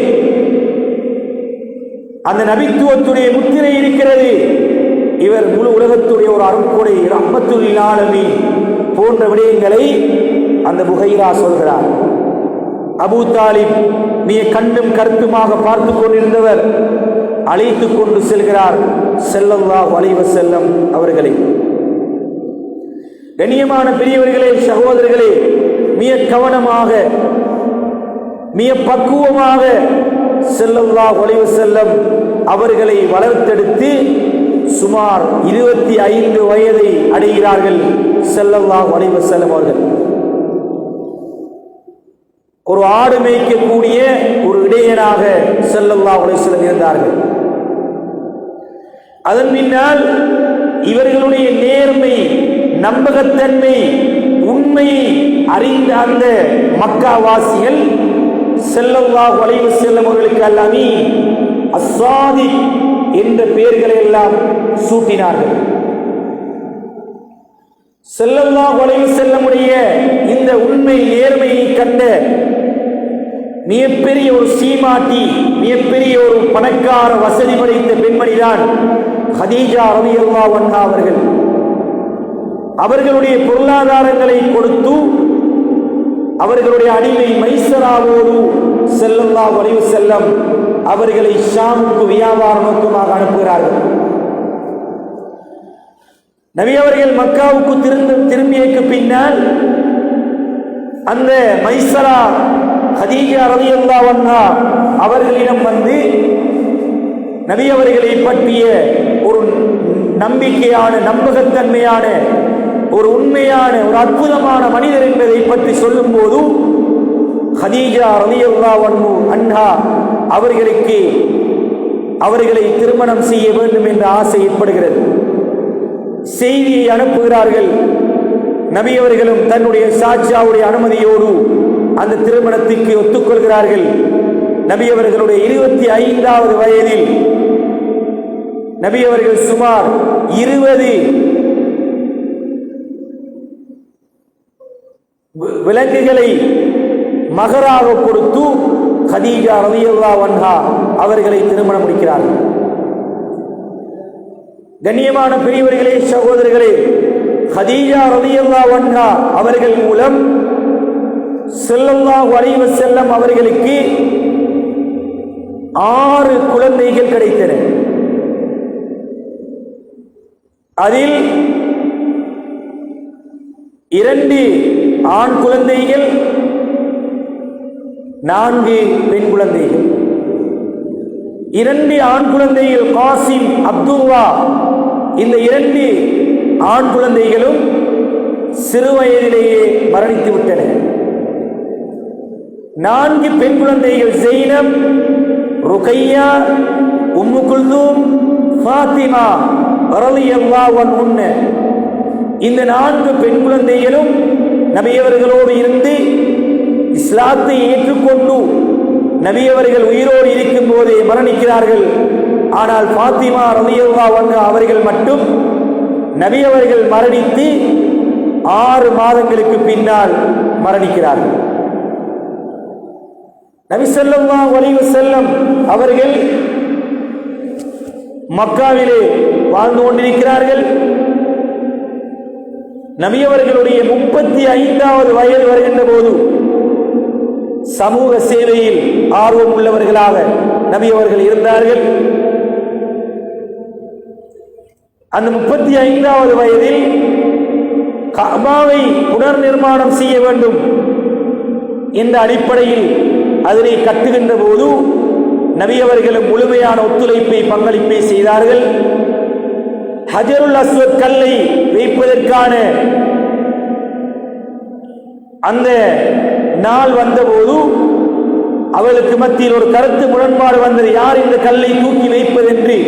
அந்த நபித்துவத்துடைய முத்திரை இருக்கிறது, இவர் முழு உலகத்துடைய ஒரு அருட்கொடை, ரஹ்மத்துல் லில் ஆலமீன் போன்ற விடயங்களை அந்த புஹைரா சொல்கிறார். அபூ தாலிப் மிக கண்ணும் கருத்துமாக பார்த்து கொண்டிருந்தவர் அழைத்து கொண்டு செல்கிறார் ஸல்லல்லாஹு அலைஹி வஸல்லம் அவர்களை. கண்ணியமான பெரியவர்களே, சகோதரர்களே, மிக கவனமாக மிக பக்குவமாக ஸல்லல்லாஹு அலைஹி வஸல்லம் அவர்களை வளர்த்தெடுத்து சுமார் 25 வயதை அடைகிறார்கள் ஸல்லல்லாஹு அலைஹி வஸல்லம் அவர்கள். ஒரு ஆடு மேய்க்கக்கூடிய ஒரு இடையனாக ஸல்லல்லாஹு அலைஹி வஸல்லம் இருந்தார்கள். அதன் பின்னால் இவர்களுடைய நேர்மை, நம்பகத்தன்மை, உண்மையை அறிந்த அந்த மக்காவாசிகள் ஸல்லல்லாஹு அலைஹி வஸல்லம் அவர்களுக்கு அல்-அமீன், அஸ்-சாதிக் என்ற பெயர்களை எல்லாம் சூட்டினார்கள். ஸல்லல்லாஹு அலைஹி வஸல்லமுடைய இந்த உண்மை நேர்மையை கண்ட மிகப்பெரிய ஒரு சீமாட்டி, மிகப்பெரிய ஒரு பணக்கார வசதி படைத்த பெண்மணிதான் ஹதீஜா ரலியல்லாஹு அன்ஹா அவர்கள். அவர்களுடைய பொருளாதாரங்களை கொடுத்து அவர்களுடைய அடிமை மைசராவோடு ஸல்லல்லாஹு அலைஹி வஸல்லம் அவர்களை ஷாமுக்கு வியாபார நோக்கமாக அனுப்புகிறார்கள். நபி அவர்கள் மக்காவுக்கு திரும்பியதற்கு பின்னால் அந்த மைசரா ஹதீஜா ரலியல்லாஹு அன்ஹா அவர்களிடம் வந்து நபி அவர்களை பற்றிய ஒரு நம்பிக்கையான, நம்பகத்தன்மையான, ஒரு உண்மையான, ஒரு அற்புதமான மனிதர் என்பதை பற்றி சொல்லும் போது ஹதீஜா ரலியல்லாஹு அன்ஹா அவர்களை திருமணம் செய்ய வேண்டும் என்ற ஆசை ஏற்படுகிறது. செய்தியை அனுப்புகிறார்கள். நபி அவர்களும் தன்னுடைய சாட்சாவுடைய அனுமதியோடு அந்த திருமணத்துக்கு ஒத்துக்கொள்கிறார்கள். நபி அவர்களுடைய 25வது வயதில் நபி அவர்கள் சுமார் 20 விலங்குகளை மகராக கொடுத்து கதீஜா ரலியல்லாஹு அன்ஹா அவர்களை திருமணம் முடிக்கிறார்கள். கண்ணியமான பெரியவர்களே, சகோதரர்களே, கதீஜா ரலியல்லாஹு அன்ஹா அவர்கள் மூலம் ஸல்லல்லாஹு அலைஹி வஸல்லம் அவர்களுக்கு 6 குழந்தைகள் கிடைத்தன. அதில் 2 ஆண் குழந்தைகள், 4 பெண் குழந்தைகள். 2 ஆண் குழந்தைகள் காசிம், அப்துல்லா. இந்த 2 ஆண் குழந்தைகளும் சிறு வயதிலேயே மரணித்து விட்டன. 4 பெண் குழந்தைகள் ஜெய்னப், ருகையா, உம்மு குல்தூம், ஃபாத்திமா ரலியல்லாஹு அன்ஹுன்ன. இந்த 4 பெண் குழந்தைகளும் நபியவர்களோடு இருந்து இஸ்லாத்தை ஏற்றுக்கொண்டு நபியவர்கள் உயிரோடு இருக்கும் போதே மரணிக்கிறார்கள். ஆனால் ஃபாத்திமா ரலியல்லாஹு அன்ஹா அவர்கள் மட்டும் நபியவர்கள் மரணித்து 6 மாதங்களுக்கு பின்னால் மரணிக்கிறார்கள். நபி ஸல்லல்லாஹு அலைஹி வஸல்லம் அவர்கள் மக்காவிலே வாழ்ந்து கொண்டிருக்கிறார்கள். நபியவர்களுடைய 35வது வயது வருகின்ற போது சமூக சேவையில் ஆர்வம் உள்ளவர்களாக நபியவர்கள் இருந்தார்கள். அந்த 35வது வயதில் கஅபாவை புனர் நிர்மாணம் செய்ய வேண்டும் என்ற அடிப்படையில் அதனை கட்டுகின்ற போது நபியவர்களும் முழுமையான ஒத்துழைப்பை பங்களிப்பை செய்தார்கள். ஹஜருல் அஸ்வத் கல்லை வைப்பதற்கான அந்த நாள் வந்தபோது அவர்களுக்கு மத்தியில் ஒரு கருத்து முரண்பாடு வந்தது. யார் இந்த கல்லை தூக்கி வைப்பதென்று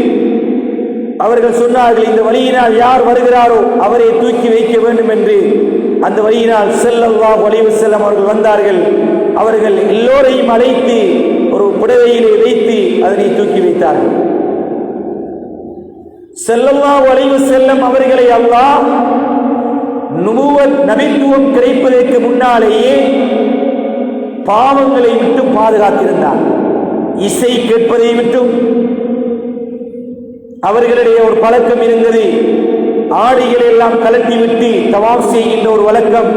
அவர்கள் சொன்னார்கள், இந்த வழியினால் யார் வருகிறாரோ அவரை தூக்கி வைக்க வேண்டும் என்று. அந்த வழியினால் ஸல்லல்லாஹு அலைஹி வஸல்லம் அவர்கள் வந்தார்கள். அவர்கள் எல்லோரையும் அழைத்து ஒரு புடவையிலே வைத்து அதனை தூக்கி வைத்தார்கள். ஸல்லல்லாஹு அலைஹி வஸல்லம் அவர்களை அல்லாஹ் நுபுவத் நபித்துவம் கிடைப்பதற்கு முன்னாலேயே பாவங்களை விட்டு பாதுகாத்திருந்தார். இசை கேட்பதை விட்டும் அவர்களிடையே ஒரு பழக்கம் இருந்தது. ஆடைகளை எல்லாம் கலட்டி விட்டு தவாஃப் செய்கின்ற ஒரு வழக்கம்.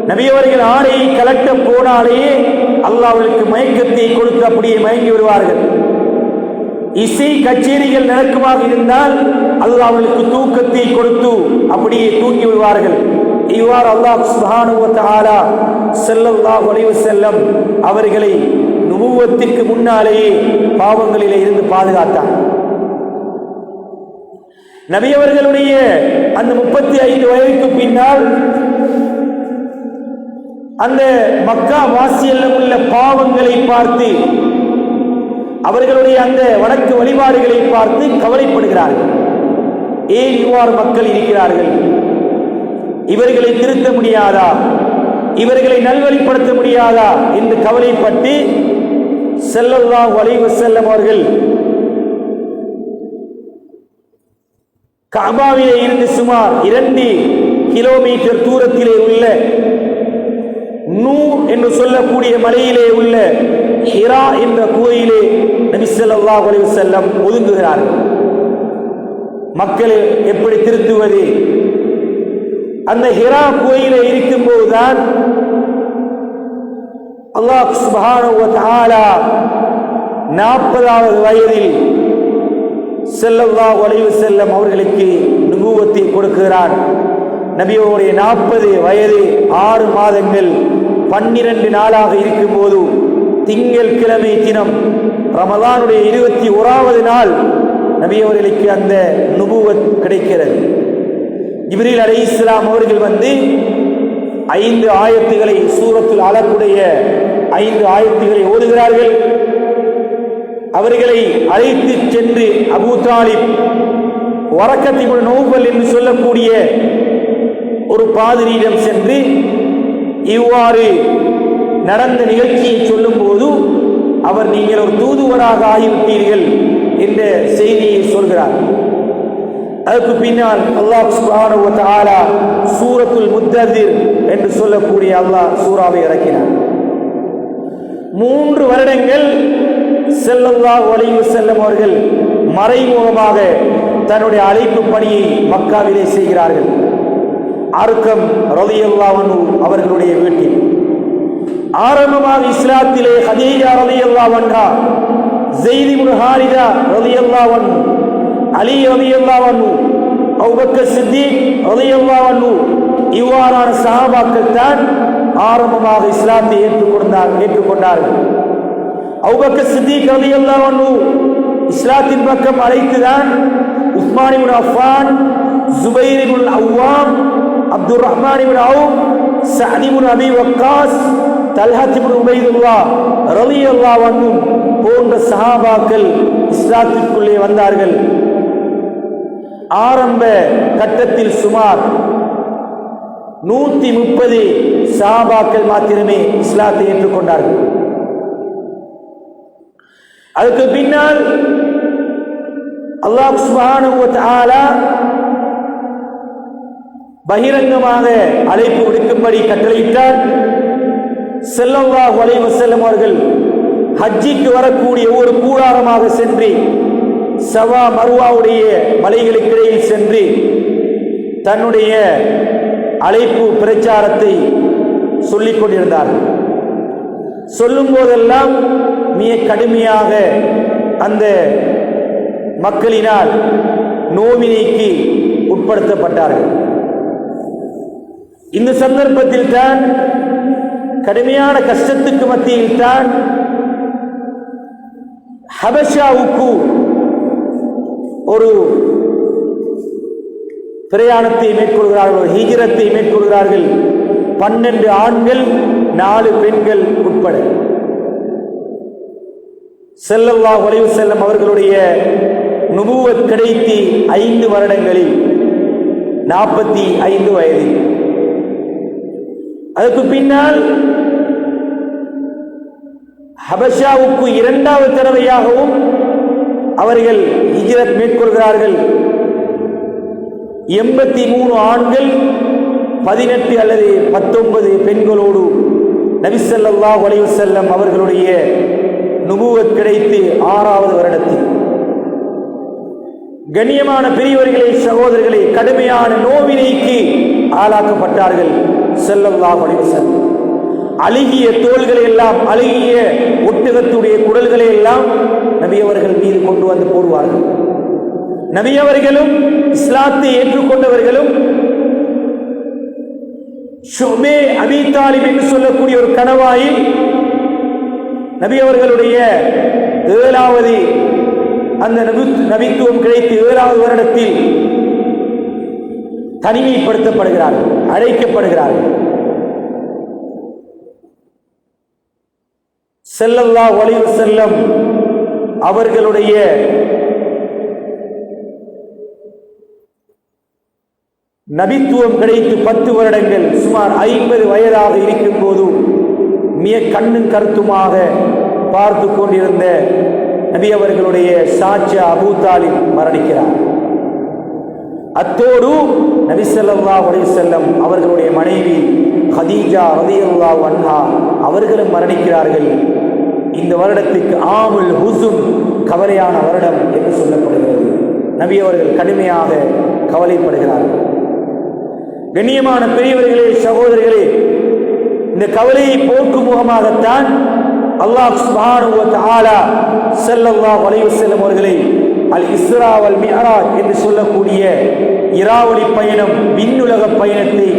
நபியவர்கள் ஆடையை கலட்ட போனாலேயே அல்லாஹ்வுக்கு மயக்கத்தை கொடுத்து அப்படியே மயங்கி விடுவார்கள். இசை கச்சேரிகள் நடக்குமாக இருந்தால் அல்லாஹ்வுக்கு தூக்கத்தை கொடுத்து அப்படியே தூங்கி விடுவார்கள். இவ்வாறு அல்லாஹ் சுப்ஹானஹு வ தஆலா ஸல்லல்லாஹு அலைஹி வஸல்லம் அவர்களை நுபுவத்திற்கு முன்னாலேயே பாவங்களிலே இருந்து பாதுகாத்தார். நபியவர்களுடைய அந்த 35 வயதுக்கு பின்னால் அந்த மக்கா வாசியெல்லாம் உள்ள பாவங்களை பார்த்து அவர்களுடைய அந்த வணக்க வழிபாடுகளை பார்த்து கவலைப்படுகிறார்கள். ஏன் இவ்வாறு மக்கள் இருக்கிறார்கள்? இவர்களை திருத்த முடியாதா? இவர்களை நல்வழிப்படுத்த முடியாதா என்று கவலைப்பட்டு ஸல்லல்லாஹு அலைஹி வஸல்லம் அவர்கள் கஅபாவிலே இருந்து சுமார் 2 கிலோமீட்டர் தூரத்திலே உள்ள நூர் என்று சொல்லக்கூடிய மலையிலே உள்ள ஹிரா என்ற குகையிலே நபி ஸல்லல்லாஹு அலைஹி வஸல்லம் ஒதுங்குகிறார்கள். மக்களை எப்படி திருத்துவது? அந்த ஹிரா குகையிலே இருக்கும் போதுதான் அல்லாஹ் சுப்ஹானஹு வ தஆலா 40வது வயதில் ஸல்லல்லாஹு அலைஹி வஸல்லம் அவர்களுக்கு நுபுவத்தை கொடுக்கிறார். நபியோடைய 40 வயது 6 மாதங்கள் 12 நாளாக இருக்கும் போது திங்கள் கிழமை தினம் ரமலானுடைய 21வது நாள் நபியவர்களுக்கு அந்த நுபுவத் கிடைக்கிறது. ஜிப்ரீல் அலைஹிஸ்ஸலாம் அவர்கள் வந்து 5 ஆயத்துகளை சூரத்துல் அலக்குடைய 5 ஆயத்துகளை ஓதுகிறார்கள். அவர்களை அழைத்து சென்று அபூ தாலிப் வரக்கத் இப்னு நௌஃபல் என்று சொல்லக்கூடிய ஒரு பாதிரியிடம் சென்று இவ்வாறு நடந்த நிகழ்ச்சியை சொல்லும் போது அவர் நீங்கள் ஒரு தூதுவராக ஆகிவிட்டீர்கள் என்ற செய்தியை சொல்கிறார். அதுக்கு பின்னால் அல்லாஹ் சுப்ஹானஹு வ தஆலா சூரத்துல் முத்தத்திர் என்று சொல்லக்கூடிய அல்லாஹ் சூறாவை இறக்கினார். 3 வருடங்கள் ஸல்லல்லாஹு அலைஹி வஸல்லம் அவர்கள் மறைமுகமாக தன்னுடைய அழைப்பு பணியை மக்காவிலே செய்கிறார்கள். அர்கம் ரலியல்லாஹு அன்ஹு அவர்களுடைய வீட்டில் ஆரம்பமாக இஸ்லாத்திலே ஹதீஜா ரலியல்லாஹு அன்ஹா, ஸெய்த் இப்னு ஹாரிஸா ரலியல்லாஹு அன்ஹு, அலி ரலியல்லாஹு அன்ஹு, அபூபக்கர் சித்திக் ரலியல்லாஹு அன்ஹு இவ்வாறான சஹாபாக்கள் தான் ஆரம்பமாக இஸ்லாத்தை ஏற்றுக்கொண்டார்கள். அபூபக்கர் சித்திக் ரலியல்லாஹு அன்ஹு இஸ்லாத்தின் பக்கம் அழைத்துதான் உஸ்மான் இப்னு அஃபான், ஜுபைர் இப்னு அவ்வாம், அப்துர் ரஹ்மான் இப்னு அவுஃப், சஅத் இப்னு அபி வக்காஸ், தல்ஹத் இப்னு உபைதுல்லாஹ் ரலியல்லாஹு அன்ஹு போன்ற சஹாபாக்கள் இஸ்லாத்திற்குள்ளே வந்தார்கள். ஆரம்ப கட்டத்தில் சுமார் 130 சஹாபாக்கள் மாத்திரமே இஸ்லாத்தை ஏற்றுக்கொண்டார்கள். அதுக்கு பின்னால் அல்லாஹ் சுப்ஹானஹு வ தஆலா பகிரங்கமாக அழைப்பு விடுக்கும்படி கட்டளையிட்டார். ஸல்லல்லாஹு அலைஹி வஸல்லம் அவர்கள் ஹஜ்ஜிக்கு வரக்கூடிய ஒரு கூடாரமாக சென்று சவா மர்வாவுடைய மலைகளுக்கிடையில் சென்று தன்னுடைய அழைப்பு பிரச்சாரத்தை சொல்லிக் கொண்டிருந்தார்கள். சொல்லும் போதெல்லாம் மிக கடுமையாக அந்த மக்களினால் நோவினைக்கு உட்படுத்தப்பட்டார்கள். இந்த சந்தர்ப்பத்தில் தான், கடுமையான கஷ்டத்துக்கு மத்தியில் தான் ஹபஷாவுக்கு ஒரு பிரயாணத்தை மேற்கொள்கிறார்கள், ஹிஜ்ரத்தை மேற்கொள்கிறார்கள். 12 ஆண்கள் 4 பெண்கள் உட்பட. ஸல்லல்லாஹு அலைஹி வஸல்லம் அவர்களுடைய நுபுவத் கிடைத்து 5 வருடங்களில் 45 வயதில். அதுக்கு பின்னால் ஹபஷாவுக்கு 2வது தடவையாகவும் அவர்கள் ஹிஜ்ரத் மேற்கொள்கிறார்கள். 83 ஆண்கள் 18 அல்லது 19 பெண்களோடு நபி ஸல்லல்லாஹு அலைஹி வஸல்லம் அவர்களுடைய நுபுவத் கிடைத்து 6வது வருடத்தில். கண்ணியமான பெரியவர்களே, சகோதரர்களே, கடுமையான நோவினைக்கு ஆளாக்கப்பட்டார்கள் ஸல்லல்லாஹு அலைஹி வஸல்லம். அழுகிய தோள்களை எல்லாம், அழுகிய ஒட்டகத்துடைய குடல்களை எல்லாம் நபி அவர்கள் மீது கொண்டு வந்து போடுவார்கள். நபி அவர்களும் இஸ்லாத்தை ஏற்றுக்கொண்டவர்களும் ஷுபே அபி தாலிப் என்று சொல்லக்கூடிய ஒரு கணவாயில் நபி அவர்களுடைய 7வது அந்த நபித்துவம் கிடைத்து 7வது வருடத்தில் தனிமைப்படுத்தப்படுகிறார்கள், அழைக்கப்படுகிறார்கள். ஸல்லல்லாஹு அலைஹி வஸல்லம் அவர்களுடைய நபித்துவம் கிடைத்து 10 வருடங்கள், சுமார் 50 வயதாக இருக்கும் போது மிக கண்ணும் கருத்துமாக பார்த்து கொண்டிருந்த நபி அவர்களுடைய சாச்சா அபூ தாலிப் மரணிக்கிறார். அத்தோடு நபி ஸல்லல்லாஹு அலைஹி வஸல்லம் அவர்களுடைய மனைவி ஹதீஜா ரலியல்லாஹு அன்ஹா அவர்களும் மரணிக்கிறார்கள். இந்த வருடத்துக்கு ஆமுல் ஹுசுன், கவலையான வருடம் என்று சொல்லப்படுகிறது. நபி அவர்கள் கடுமையாக கவலைப்படுகிறார்கள். கண்ணியமான பெரியவர்களே, சகோதரர்களே, இந்த கவலையை போக்கும் முகமாகத்தான் அல்லாஹ் சுப்ஹானஹு வ தஆலா ஸல்லல்லாஹு அலைஹி வஸல்லம் அவர்களை அல் இஸ்ரா வல் மிஅராஜ் என்று சொல்லக்கூடிய இராவொளி பயணம், விண்ணுலக பயணத்தை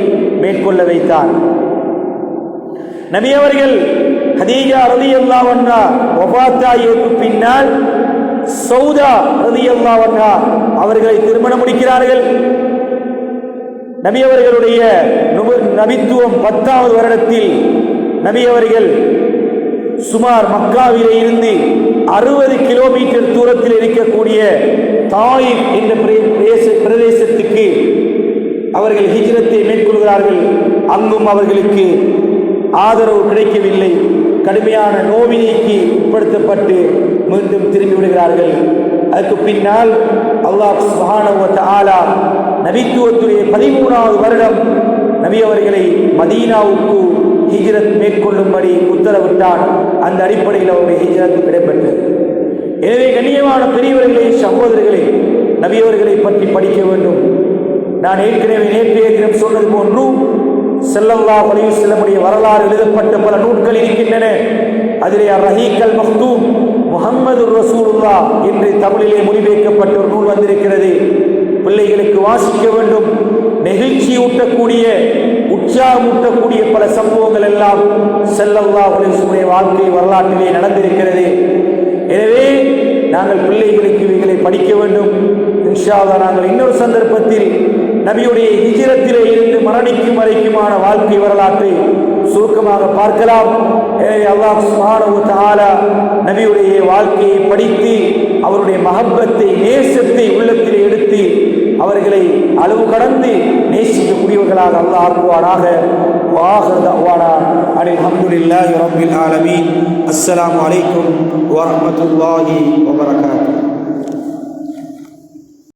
மேற்கொள்ள வைத்தார். நபி அவர்கள் ஹதீஜா ரலியல்லாஹு அன்ஹா வஃபாத்தாயிற்கு பின்னால் சௌதா ரலியல்லாஹு அன்ஹா அவர்களை திருமணம் முடிக்கிறார்கள். நபி அவர்களுடைய நபித்துவம் 10வது வருடத்தில் நபி அவர்கள் சுமார் மக்காவிலே இருந்து 60 கிலோமீட்டர் தூரத்தில் இருக்கக்கூடிய தாயிப் என்ற பிரதேசத்துக்கு அவர்கள் ஹிஜ்ரத்தை மேற்கொள்கிறார்கள். அங்கும் அவர்களுக்கு ஆதரவு கிடைக்கவில்லை. கடுமையான நோவினைக்கு உட்படுத்தப்பட்டு மீண்டும் திரும்பி விடுகிறார்கள். அதுக்கு பின்னால் அல்லாஹ் சுப்ஹானஹு வ தஆலா நபித்துவத்துடைய 13வது வருடம் நபி அவர்களை மதீனாவுக்கு ஹிஜ்ரத் மேற்கொள்ளும்படி உத்தரவிட்டான். அந்த அடிப்படையில் அவருடைய ஹிஜ்ரத் இடம்பெற்றது. எனவே கண்ணியமான பெரியவர்களே, சகோதரர்களே, நபி அவர்களை பற்றி படிக்க வேண்டும். நான் ஏற்கனவே நேற்றைய தினம் சொன்னது போன்று ஸல்லல்லாஹு அலைஹி வஸல்லமுடைய வரலாறு எழுதப்பட்ட பல நூல்கள் இருக்கின்றன. அதிலே ரஹீக் அல் மக்தூம் முஹம்மது ரசூலுல்லாஹ் என்று தமிழிலே மொழிபெயர்க்கப்பட்ட ஒரு நூல் வந்திருக்கிறது. பிள்ளைகளுக்கு வாசிக்க வேண்டும். நெகிழ்ச்சி ஊட்டக்கூடிய, உற்சாகமூட்டக்கூடிய பல சம்பவங்கள் எல்லாம் ஸல்லல்லாஹு அலைஹி வஸல்லம் வாழ்க்கை வரலாற்றிலே நடந்திருக்கிறது. எனவே நாங்கள் பிள்ளைகளுக்கு இவைகளை படிக்க வேண்டும். இன்ஷா அல்லாஹ் நாங்கள் இன்னொரு சந்தர்ப்பத்தில் நபியுடைய ஹிஜ்ரத்திலே இருந்து மரணிக்கும் வரைக்குமான வாழ்க்கை வரலாற்றை சுருக்கமாக பார்க்கலாம். எனவே அல்லாஹ் சுப்ஹானஹு வ தஆலா நபியுடைய வாழ்க்கையை படித்து அவருடைய மஹப்பத்தை, நேசத்தை உள்ளத்திலே எடுத்து அவர்களை அளவு கடந்து நேசிக்கக்கூடியவர்களாக அல்லாஹ் ஆக்குவானாக. வாஹிரு தஅவானா அல்ஹம்துலில்லாஹி ரப்பில் ஆலமீன். அஸ்ஸலாமு அலைக்கும் வரஹ்மத்துல்லாஹி வபரகாத்துஹு.